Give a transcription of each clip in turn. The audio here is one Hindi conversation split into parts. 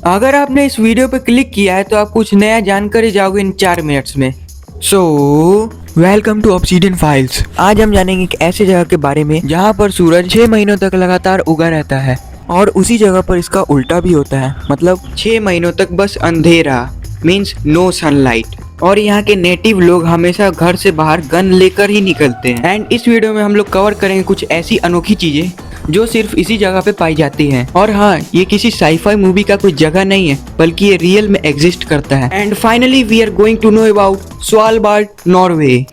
अगर आपने इस वीडियो पे क्लिक किया है तो आप कुछ नया जानकर ही जाओगे इन 4 मिनट्स में। So welcome to obsidian files. आज हम जानेंगे एक ऐसी जगह के बारे में जहाँ पर सूरज 6 महीनों तक लगातार उगा रहता है और उसी जगह पर इसका उल्टा भी होता है, मतलब 6 महीनों तक बस अंधेरा, मीन्स नो सनलाइट। और यहाँ के नेटिव लोग हमेशा घर से बाहर गन लेकर ही निकलते हैं। एंड इस वीडियो में हम लोग कवर करेंगे कुछ ऐसी अनोखी चीजें जो सिर्फ इसी जगह पे पाई जाती हैं। और हाँ, ये किसी साईफाई मूवी का कोई जगह नहीं है, बल्कि ये रियल में एग्जिस्ट करता है। And finally we are going to know about Svalbard, Norway.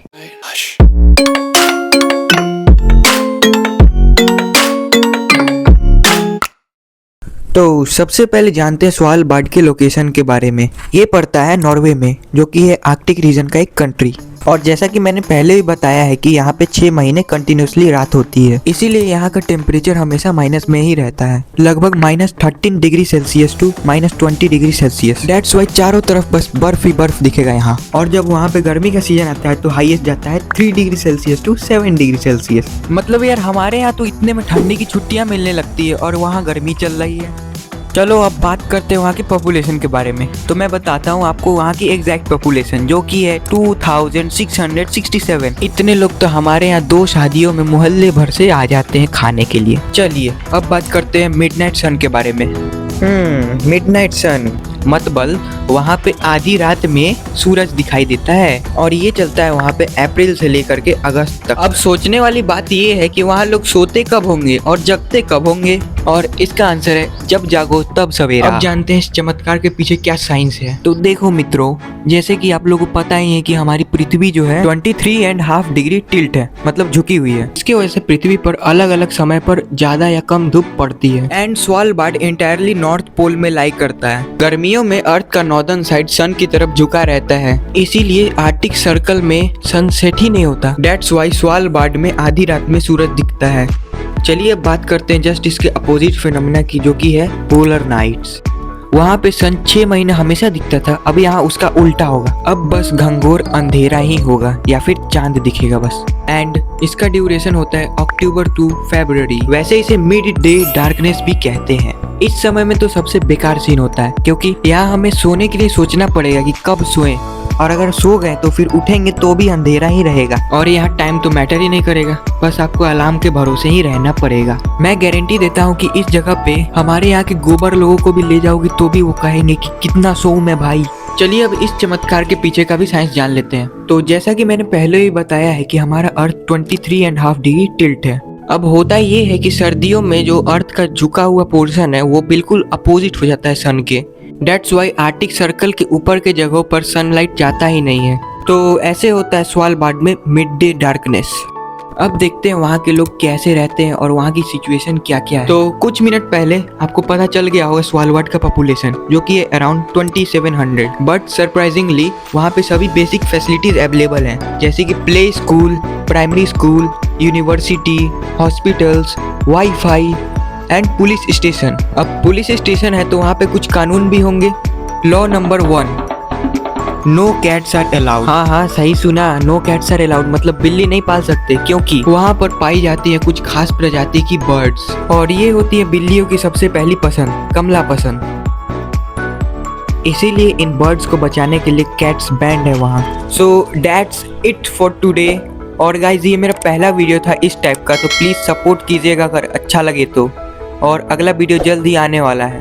तो सबसे पहले जानते हैं स्वालबार्ड के लोकेशन के बारे में। ये पड़ता है नॉर्वे में, जो कि है आर्कटिक रीजन का एक कंट्री। और जैसा कि मैंने पहले भी बताया है कि यहाँ पे 6 महीने कंटिन्यूसली रात होती है, इसीलिए यहाँ का टेम्परेचर हमेशा माइनस में ही रहता है, लगभग -13 degree Celsius to -20 degree Celsius. That's why चारों तरफ बस बर्फ ही बर्फ दिखेगा यहाँ। और जब वहाँ पे गर्मी का सीजन आता है तो हाईएस्ट जाता है 3 degree Celsius to 7 degree Celsius. मतलब यार, हमारे यहाँ तो इतने में ठंडी की छुट्टियाँ मिलने लगती है और वहाँ गर्मी चल रही है। चलो अब बात करते हैं वहाँ की पॉपुलेशन के बारे में। तो मैं बताता हूँ आपको वहाँ की एग्जैक्ट पॉपुलेशन, जो कि है 2667। इतने लोग तो हमारे यहाँ 2 शादियों में मोहल्ले भर से आ जाते हैं खाने के लिए। चलिए अब बात करते हैं मिडनाइट सन के बारे में। मिडनाइट सन मतलब वहाँ पे आधी रात में सूरज दिखाई देता है और ये चलता है वहाँ पे अप्रैल से लेकर के अगस्त तक। अब सोचने वाली बात ये है कि वहाँ लोग सोते कब होंगे और जगते कब होंगे, और इसका आंसर है जब जागो तब सवेरा। अब जानते हैं इस चमत्कार के पीछे क्या साइंस है। तो देखो मित्रों, जैसे कि आप लोगों को पता ही है कि हमारी पृथ्वी जो है 23.5 डिग्री टिल्ट है, मतलब झुकी हुई है। इसकी वजह से पृथ्वी पर अलग अलग समय पर ज्यादा या कम धूप पड़ती है। And Svalbard entirely north pole में लाई करता है। गर्मियों में अर्थ का नॉर्दर्न साइड सन की तरफ झुका रहता है, इसीलिए आर्कटिक सर्कल में सनसेट ही नहीं होता। दैट्स वाई स्वालबार्ड में आधी रात में सूरज दिखता है। चलिए अब बात करते हैं जस्ट इसके अपोजिट फिनोमेना की, जो कि है पोलर नाइट्स। वहाँ पे सन 6 महीने हमेशा दिखता था, अब यहाँ उसका उल्टा होगा। अब बस घंघोर अंधेरा ही होगा या फिर चांद दिखेगा बस। एंड इसका ड्यूरेशन होता है अक्टूबर टू फरवरी। वैसे इसे मिड डे डार्कनेस भी कहते हैं। इस समय में तो सबसे बेकार सीन होता है, क्योंकि यहाँ हमें सोने के लिए सोचना पड़ेगा कि कब सोएं, और अगर सो गए तो फिर उठेंगे तो भी अंधेरा ही रहेगा। और यहाँ टाइम तो मैटर ही नहीं करेगा, बस आपको अलार्म के भरोसे ही रहना पड़ेगा। मैं गारंटी देता हूँ कि इस जगह पे हमारे यहाँ के गोबर लोगों को भी ले जाओगे तो भी वो कहेंगे कि कितना सोऊं मैं भाई। चलिए अब इस चमत्कार के पीछे का भी साइंस जान लेते हैं। तो जैसा कि मैंने पहले ही बताया है कि हमारा अर्थ 23.5 डिग्री टिल्ट है। अब होता ये है कि सर्दियों में जो अर्थ का झुका हुआ पोर्शन है वो बिल्कुल अपोजिट हो जाता है सन के। That's why आर्कटिक सर्कल के ऊपर के जगहों पर सनलाइट जाता ही नहीं है। तो ऐसे होता है स्वालबार्ड में मिड डे डार्कनेस। अब देखते हैं वहाँ के लोग कैसे रहते हैं और वहाँ की सिचुएशन क्या क्या है। तो कुछ मिनट पहले आपको पता चल गया होगा स्वालबार्ड का पॉपुलेशन, जो कि है अराउंड 2700। बट सरप्राइजिंगली वहाँ पे सभी बेसिक फैसिलिटीज अवेलेबल हैं, जैसे कि play school, primary school, university, hospitals, wifi and police station. अब पुलिस स्टेशन है तो वहाँ पे कुछ कानून भी होंगे। Law number 1, no cats are allowed. हाँ सही सुना, नो कैट्स आर अलाउड मतलब बिल्ली नहीं पाल सकते, क्योंकि वहाँ पर पाई जाती है कुछ खास प्रजाति की बर्ड्स, और ये होती है बिल्लियों की सबसे पहली पसंद, कमला पसंद। इसीलिए इन बर्ड्स को बचाने के लिए कैट्स बैंड है वहाँ। So that's it for today. और गाइज ये मेरा पहला वीडियो था इस टाइप का, तो प्लीज सपोर्ट कीजिएगा अगर अच्छा लगे तो। और अगला वीडियो जल्द ही आने वाला है।